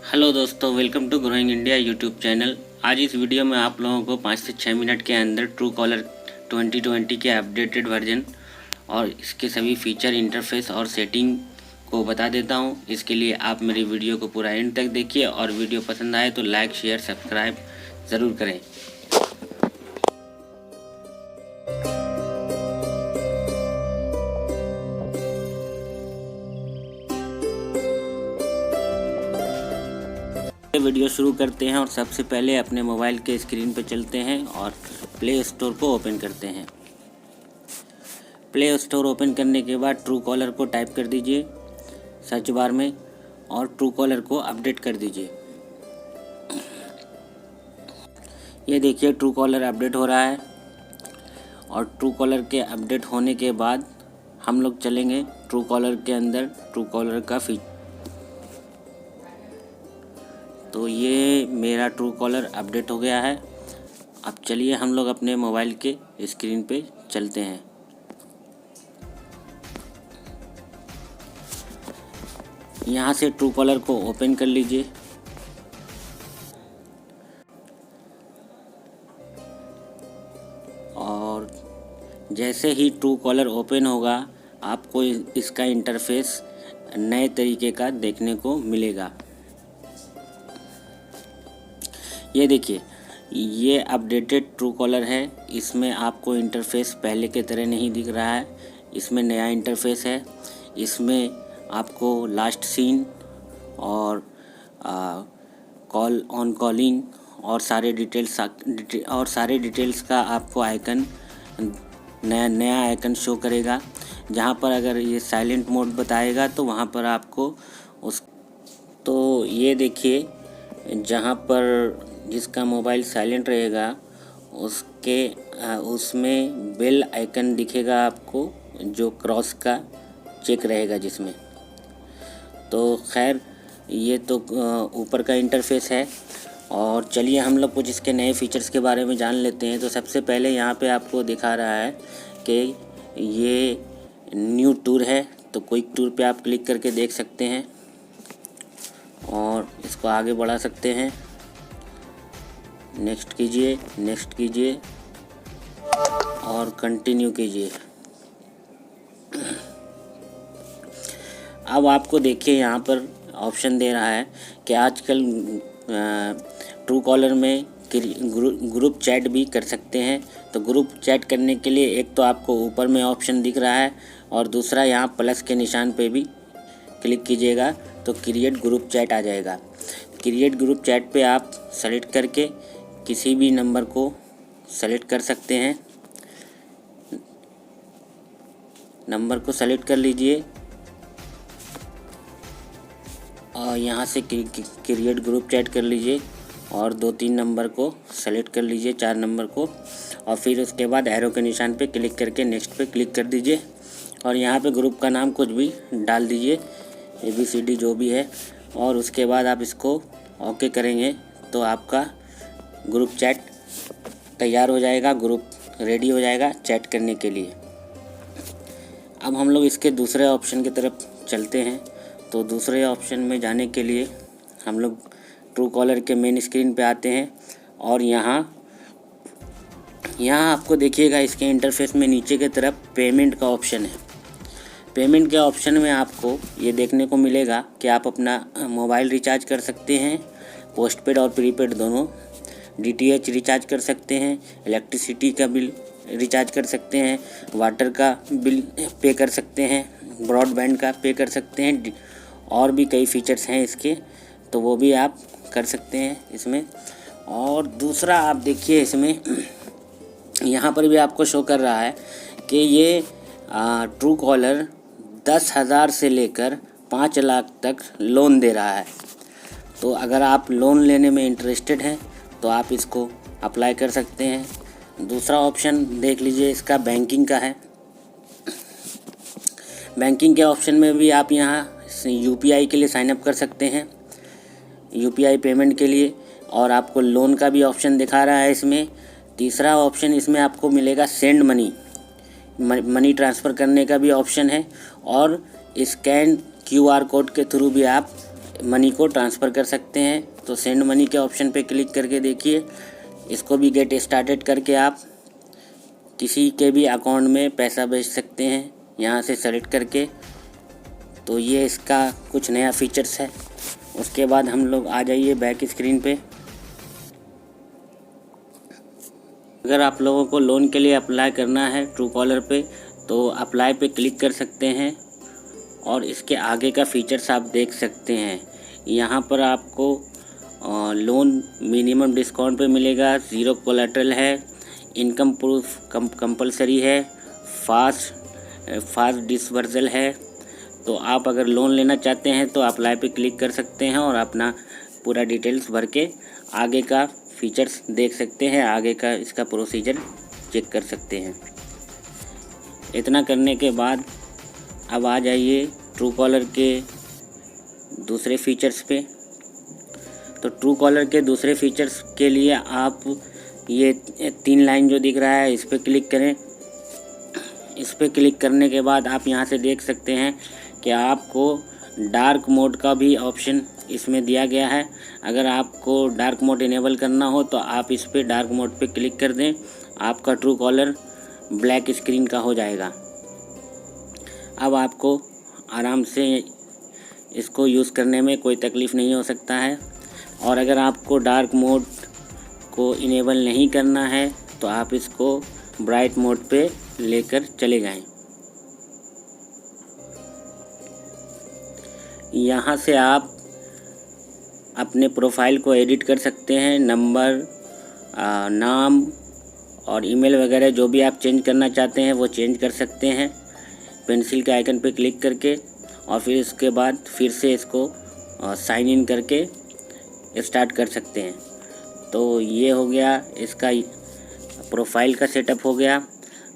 Hello दोस्तों, welcome to growing India YouTube channel. आज इस वीडियो में आप लोगों को 5 से 6 मिनट के अंदर ट्रू कॉलर 2020 के अपडेटेड वर्जन और इसके सभी फीचर, इंटरफेस और सेटिंग को बता देता हूं। इसके लिए आप मेरी वीडियो को पूरा एंड तक देखिए और वीडियो पसंद आए तो लाइक, शेयर, सब्सक्राइब ज़रूर करें। वीडियो शुरू करते हैं और सबसे पहले अपने मोबाइल के स्क्रीन पर चलते हैं और प्ले स्टोर को ओपन करते हैं। प्ले स्टोर ओपन करने के बाद ट्रू कॉलर को टाइप कर दीजिए सर्च बार में और ट्रू कॉलर को अपडेट कर दीजिए। ये देखिए ट्रू कॉलर अपडेट हो रहा है और ट्रू कॉलर के अपडेट होने के बाद हम लोग चलेंगे ट्रू कॉलर के अंदर ट्रू कॉलर का फीचर। तो ये मेरा ट्रू कॉलर अपडेट हो गया है। अब चलिए हम लोग अपने मोबाइल के स्क्रीन पे चलते हैं। यहाँ से ट्रू कॉलर को ओपन कर लीजिए और जैसे ही ट्रू कॉलर ओपन होगा आपको इसका इंटरफेस नए तरीके का देखने को मिलेगा। ये देखिए, ये अपडेटेड ट्रू कॉलर है। इसमें आपको इंटरफेस पहले के तरह नहीं दिख रहा है, इसमें नया इंटरफेस है। इसमें आपको लास्ट सीन और कॉल ऑन कॉलिंग और सारे डिटेल्स का आपको आइकन नया आइकन शो करेगा। जहाँ पर अगर ये साइलेंट मोड बताएगा तो वहाँ पर आपको तो ये देखिए, जहाँ पर जिसका मोबाइल साइलेंट रहेगा उसमें बेल आइकन दिखेगा आपको, जो क्रॉस का चेक रहेगा जिसमें। तो खैर ये तो ऊपर का इंटरफेस है और चलिए हम लोग कुछ इसके नए फीचर्स के बारे में जान लेते हैं। तो सबसे पहले यहाँ पे आपको दिखा रहा है कि ये न्यू टूर है, तो क्विक टूर पे आप क्लिक करके देख सकते हैं और इसको आगे बढ़ा सकते हैं। नेक्स्ट कीजिए और कंटिन्यू कीजिए। अब आपको देखिए यहाँ पर ऑप्शन दे रहा है कि आजकल ट्रू कॉलर में ग्रुप चैट भी कर सकते हैं। तो ग्रुप चैट करने के लिए एक तो आपको ऊपर में ऑप्शन दिख रहा है और दूसरा यहाँ प्लस के निशान पे भी क्लिक कीजिएगा तो क्रिएट ग्रुप चैट आ जाएगा। क्रिएट ग्रुप चैट पे आप सेलेक्ट करके किसी भी नंबर को सेलेक्ट कर सकते हैं। नंबर को सेलेक्ट कर लीजिए और यहाँ से क्रिएट ग्रुप चैट कर लीजिए और 2-3 नंबर को सेलेक्ट कर लीजिए, 4 नंबर को, और फिर उसके बाद एरो के निशान पे क्लिक करके नेक्स्ट पे क्लिक कर दीजिए और यहाँ पे ग्रुप का नाम कुछ भी डाल दीजिए, ABCD जो भी है, और उसके बाद आप इसको ओके करेंगे तो आपका ग्रुप चैट तैयार हो जाएगा, ग्रुप रेडी हो जाएगा चैट करने के लिए। अब हम लोग इसके दूसरे ऑप्शन की तरफ चलते हैं। तो दूसरे ऑप्शन में जाने के लिए हम लोग ट्रू कॉलर के मेन स्क्रीन पे आते हैं और यहाँ आपको देखिएगा इसके इंटरफेस में नीचे की तरफ पेमेंट का ऑप्शन है। पेमेंट के ऑप्शन में आपको ये देखने को मिलेगा कि आप अपना मोबाइल रिचार्ज कर सकते हैं, पोस्टपेड और प्रीपेड दोनों। DTH रिचार्ज कर सकते हैं, इलेक्ट्रिसिटी का बिल रिचार्ज कर सकते हैं, वाटर का बिल पे कर सकते हैं, ब्रॉडबैंड का पे कर सकते हैं, और भी कई फीचर्स हैं इसके, तो वो भी आप कर सकते हैं इसमें। और दूसरा आप देखिए इसमें यहाँ पर भी आपको शो कर रहा है कि ये ट्रू कॉलर 10,000 से लेकर 5 लाख तक लोन दे रहा है। तो अगर आप लोन लेने में इंटरेस्टेड हैं तो आप इसको अप्लाई कर सकते हैं। दूसरा ऑप्शन देख लीजिए, इसका बैंकिंग का है। बैंकिंग के ऑप्शन में भी आप यहाँ UPI के लिए साइन अप कर सकते हैं, UPI पेमेंट के लिए, और आपको लोन का भी ऑप्शन दिखा रहा है इसमें। तीसरा ऑप्शन इसमें आपको मिलेगा सेंड मनी ट्रांसफ़र करने का भी ऑप्शन है, और स्कैन QR कोड के थ्रू भी आप मनी को ट्रांसफ़र कर सकते हैं। तो सेंड मनी के ऑप्शन पे क्लिक करके देखिए, इसको भी गेट स्टार्टेड करके आप किसी के भी अकाउंट में पैसा भेज सकते हैं यहाँ से सेलेक्ट करके। तो ये इसका कुछ नया फीचर्स है। उसके बाद हम लोग आ जाइए बैक स्क्रीन पे। अगर आप लोगों को लोन के लिए अप्लाई करना है ट्रू कॉलर पे, तो अप्लाई पे क्लिक कर सकते हैं और इसके आगे का फीचर्स आप देख सकते हैं। यहाँ पर आपको लोन मिनिमम डिस्काउंट पे मिलेगा, ज़ीरो कोलेटरल है, इनकम प्रूफ कंपलसरी है, फास्ट डिसबर्सल है। तो आप अगर लोन लेना चाहते हैं तो अप्लाई पे क्लिक कर सकते हैं और अपना पूरा डिटेल्स भर के आगे का फीचर्स देख सकते हैं, आगे का इसका प्रोसीजर चेक कर सकते हैं। इतना करने के बाद अब आ जाइए ट्रू कॉलर के दूसरे फीचर्स पे। तो ट्रू कॉलर के दूसरे फीचर्स के लिए आप ये 3 लाइन जो दिख रहा है इस पर क्लिक करें। इस पर क्लिक करने के बाद आप यहाँ से देख सकते हैं कि आपको डार्क मोड का भी ऑप्शन इसमें दिया गया है। अगर आपको डार्क मोड इनेबल करना हो तो आप इस पर डार्क मोड पे क्लिक कर दें, आपका ट्रू कॉलर ब्लैक स्क्रीन का हो जाएगा। अब आपको आराम से इसको यूज़ करने में कोई तकलीफ़ नहीं हो सकता है। और अगर आपको डार्क मोड को इनेबल नहीं करना है तो आप इसको ब्राइट मोड पे लेकर चले जाएं। यहाँ से आप अपने प्रोफाइल को एडिट कर सकते हैं, नंबर, नाम और ईमेल वगैरह जो भी आप चेंज करना चाहते हैं वो चेंज कर सकते हैं पेंसिल के आइकन पे क्लिक करके। और फिर इसके बाद फिर से इसको साइन इन करके स्टार्ट कर सकते हैं। तो ये हो गया, इसका प्रोफाइल का सेटअप हो गया।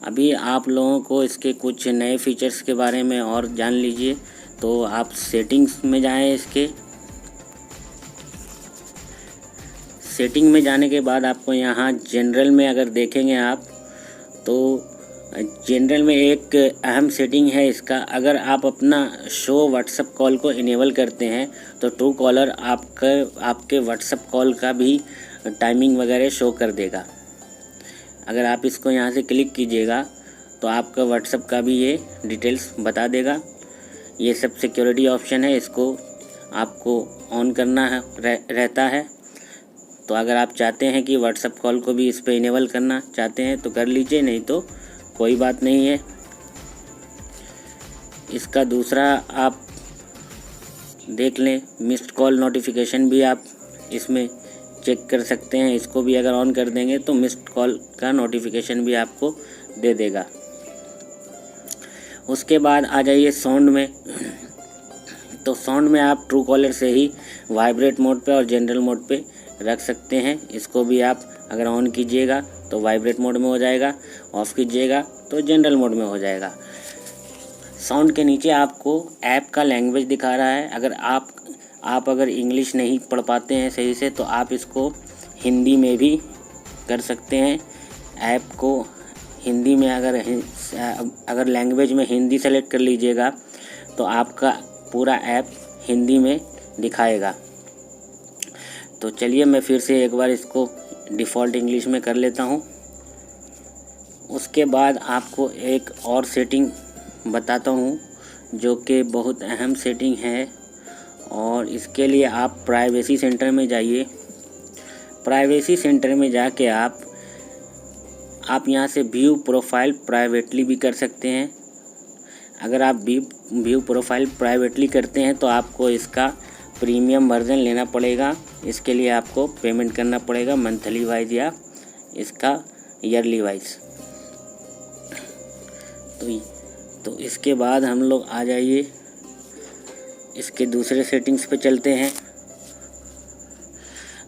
अभी आप लोगों को इसके कुछ नए फीचर्स के बारे में और जान लीजिए। तो आप सेटिंग्स में जाएं। इसके सेटिंग में जाने के बाद आपको यहाँ जनरल में अगर देखेंगे आप तो जनरल में एक अहम सेटिंग है इसका। अगर आप अपना शो व्हाट्सएप कॉल को इनेबल करते हैं तो ट्रू कॉलर आपके व्हाट्सएप कॉल का भी टाइमिंग वगैरह शो कर देगा। अगर आप इसको यहाँ से क्लिक कीजिएगा तो आपका व्हाट्सएप का भी ये डिटेल्स बता देगा। ये सब सिक्योरिटी ऑप्शन है, इसको आपको ऑन करना है रहता है। तो अगर आप चाहते हैं कि व्हाट्सएप कॉल को भी इस पर इनेबल करना चाहते हैं तो कर लीजिए, नहीं तो कोई बात नहीं है। इसका दूसरा आप देख लें, मिस्ड कॉल नोटिफिकेशन भी आप इसमें चेक कर सकते हैं। इसको भी अगर ऑन कर देंगे तो मिस्ड कॉल का नोटिफिकेशन भी आपको दे देगा। उसके बाद आ जाइए साउंड में। तो साउंड में आप ट्रू कॉलर से ही वाइब्रेट मोड पे और जनरल मोड पे रख सकते हैं। इसको भी आप अगर ऑन कीजिएगा तो वाइब्रेट मोड में हो जाएगा, ऑफ़ कीजिएगा तो जनरल मोड में हो जाएगा। साउंड के नीचे आपको ऐप का लैंग्वेज दिखा रहा है। अगर आप अगर इंग्लिश नहीं पढ़ पाते हैं सही से तो आप इसको हिंदी में भी कर सकते हैं। ऐप को हिंदी में अगर लैंग्वेज में हिंदी सेलेक्ट कर लीजिएगा तो आपका पूरा ऐप हिंदी में दिखाएगा। तो चलिए मैं फिर से एक बार इसको डिफ़ॉल्ट इंग्लिश में कर लेता हूँ। उसके बाद आपको एक और सेटिंग बताता हूँ जो कि बहुत अहम सेटिंग है, और इसके लिए आप प्राइवेसी सेंटर में जाइए। प्राइवेसी सेंटर में जाके आप यहाँ से व्यू प्रोफाइल प्राइवेटली भी कर सकते हैं। अगर आप व्यू प्रोफाइल प्राइवेटली करते हैं तो आपको इसका प्रीमियम वर्जन लेना पड़ेगा। इसके लिए आपको पेमेंट करना पड़ेगा मंथली वाइज या इसका ईयरली वाइज। तो इसके बाद हम लोग आ जाइए इसके दूसरे सेटिंग्स पे चलते हैं।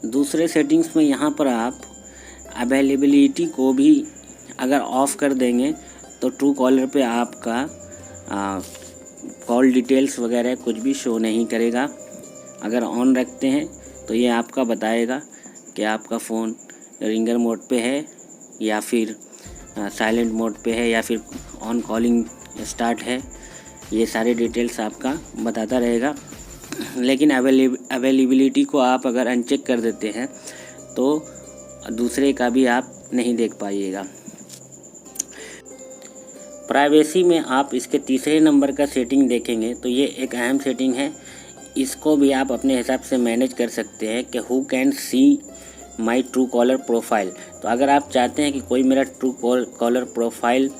दूसरे सेटिंग्स में यहाँ पर आप अवेलेबिलिटी को भी अगर ऑफ़ कर देंगे तो ट्रू कॉलर पे आपका कॉल डिटेल्स वगैरह कुछ भी शो नहीं करेगा। अगर ऑन रखते हैं तो ये आपका बताएगा कि आपका फ़ोन रिंगर मोड पे है या फिर साइलेंट मोड पे है या फिर ऑन कॉलिंग स्टार्ट है। ये सारे डिटेल्स आपका बताता रहेगा। लेकिन अवेलेबिलिटी को आप अगर अनचेक कर देते हैं तो दूसरे का भी आप नहीं देख पाइएगा। प्राइवेसी में आप इसके तीसरे नंबर का सेटिंग देखेंगे तो ये एक अहम सेटिंग है। इसको भी आप अपने हिसाब से मैनेज कर सकते हैं कि who can see my true collar profile. तो अगर आप चाहते हैं कि कोई मेरा ट्रू कॉलर प्रोफाइल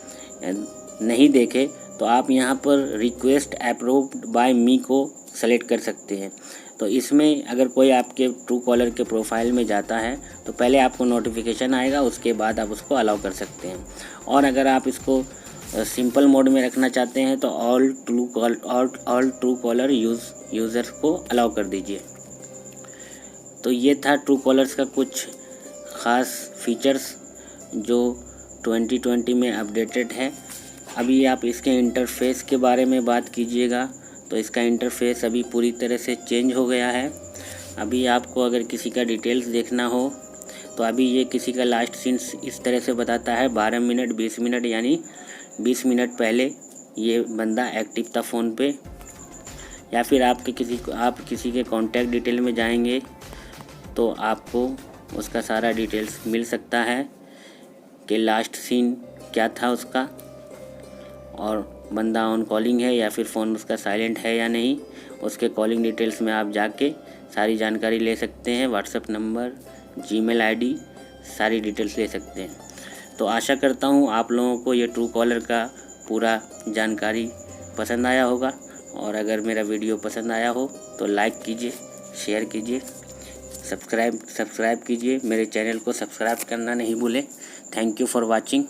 नहीं देखे तो आप यहाँ पर रिक्वेस्ट अप्रूव्ड बाय मी को सेलेक्ट कर सकते हैं। तो इसमें अगर कोई आपके ट्रू कॉलर के प्रोफाइल में जाता है तो पहले आपको नोटिफिकेशन आएगा, उसके बाद आप उसको अलाउ कर सकते हैं। और अगर आप इसको सिंपल मोड में रखना चाहते हैं तो ऑल ट्रू कॉलर यूज़र्स को अलाउ कर दीजिए। तो ये था ट्रू कॉलर्स का कुछ ख़ास फीचर्स जो 2020 में अपडेटेड है। अभी आप इसके इंटरफेस के बारे में बात कीजिएगा तो इसका इंटरफेस अभी पूरी तरह से चेंज हो गया है। अभी आपको अगर किसी का डिटेल्स देखना हो तो अभी ये किसी का लास्ट सीन इस तरह से बताता है 12 मिनट 20 मिनट, यानी 20 मिनट पहले ये बंदा एक्टिव था फ़ोन पे। या फिर आप किसी के कॉन्टैक्ट डिटेल में जाएंगे तो आपको उसका सारा डिटेल्स मिल सकता है कि लास्ट सीन क्या था उसका, और बंदा ऑन कॉलिंग है या फिर फ़ोन उसका साइलेंट है या नहीं। उसके कॉलिंग डिटेल्स में आप जाके सारी जानकारी ले सकते हैं, व्हाट्सएप नंबर, जीमेल आईडी, सारी डिटेल्स ले सकते हैं। तो आशा करता हूँ आप लोगों को ये ट्रू कॉलर का पूरा जानकारी पसंद आया होगा, और अगर मेरा वीडियो पसंद आया हो तो लाइक कीजिए, शेयर कीजिए, सब्सक्राइब कीजिए। मेरे चैनल को सब्सक्राइब करना नहीं भूलें। Thank you for watching.